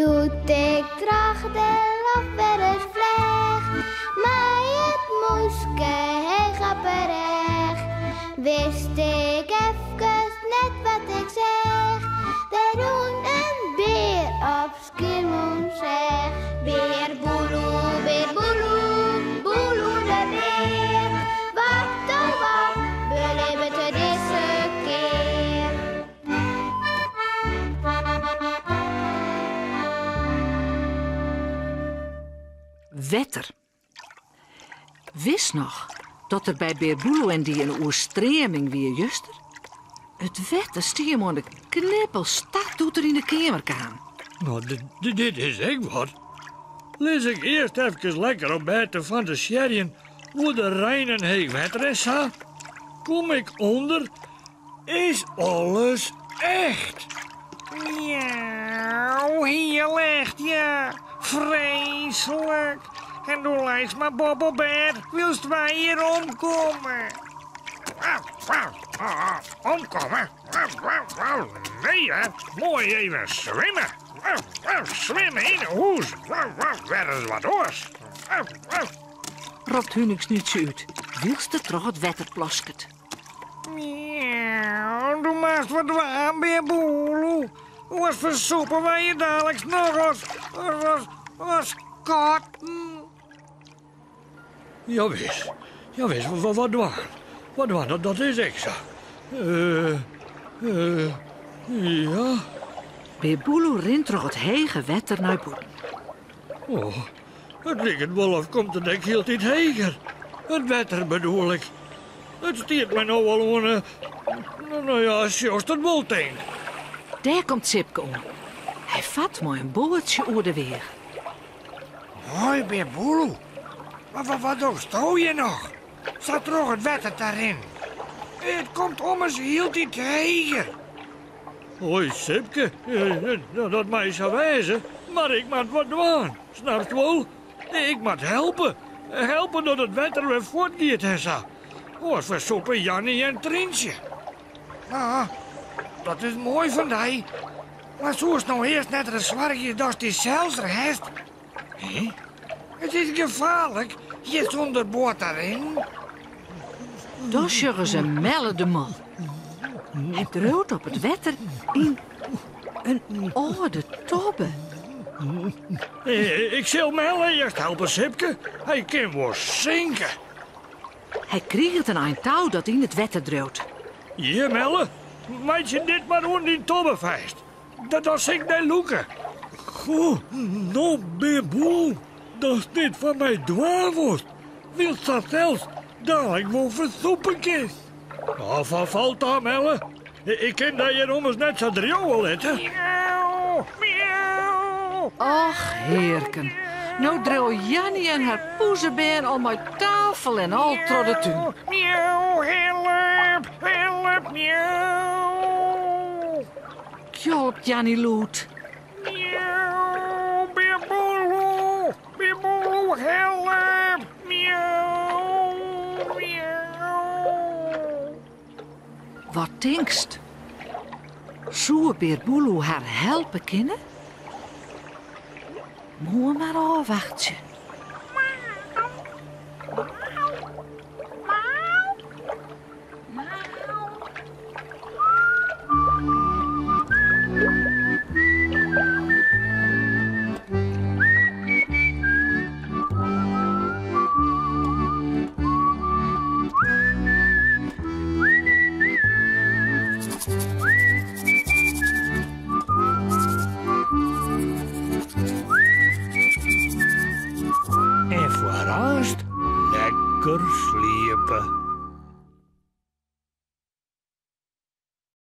Toen ik terug de lucht weer eens vlieg, maar het moeske heen geperecht. Wist ik even net wat ik zeg, de roen een beer op skimoen zeg. Beer boeloe, boeloe de beer. Wat, beleven we deze keer. Wetter. Wist nog dat er bij Beer Boeloe en die een oerstreming weer juster? Het wetter stier hem aan de knippelstad doet er in de kamer kwam. Nou, dit is echt wat. Lees ik eerst even lekker op bed te fantaseren hoe de Rijn en heet wetter is, hè? Kom ik onder, is alles echt. Ja, hier ligt ja. Vreselijk. En doe lijst maar Bob op bed. Wilst wij hier omkomen? Omkomen? Nee, hè? Mooi even zwemmen. Zwemmen in een hoes. Werd is wat oors. Ropt Hunix niet zo uit. Wilste toch het wetter plosket. Ja, doe maar wat waar, Beer Boeloe. Wat versoepen wij je dadelijk nog als katten? Jawes, wat waar? Wat waar, dat is extra. Ja. Beer Boeloe rent toch het hege wetter naar boven. Oh, het ligt wel of komt het heel dit heger. Het wetter bedoel ik. Het stiert mij nou al aan, nou ja, als je het wel denkt. Daar komt Sipke om. Hij vat mooi een boordje over de weer. Hoi, Beer Boeloe. Wat doe je nog? Staat toch het wetter daarin? Het komt om eens heel die heger. Hoi, Sipke. Dat mij zou wijzen, maar ik moet wat doen. Snap je wel? Ik moet helpen. Helpen dat het wetter weer voortgaat, Hessa. Wat versoepen Jannie en Trientje. Ah, dat is mooi van die. Maar zo is nou eerst net een zwartje dat die zelfs er heeft. Hé? Het is gevaarlijk. Je zonder boord daarin. Dan sjuggen ze Melle de Mol. Hij droot op het wetter in een oude tobbe. Ik zal Melle eerst helpen, Sipke. Hij kan wel zinken. Hij kreeg een eind touw dat in het wetter droot. Hier, Melle. Maak je dit maar onder die tobbe vast. Dat zinkt de loeken. Goh, nou, Beer Boel. Dat is niet van mij dwaar wordt. Wil dat zelfs dadelijk wel versoepen is. Nou, van valt daar, Melle. Ik ken dat je om eens net zo drieën letten. Miauw, miauw. Och, heerken. Nou droog Jannie en haar poezenbeen al mijn tafel en al trot de tuin. Miauw, help, help, miauw. Kjolp Jannie Loet. Miauw, Beer Boeloe, help, miauw, miauw. Wat denkst? Zou Beer Boeloe haar helpen kunnen? Moet maar afwachten. En voorast lekker sliepen.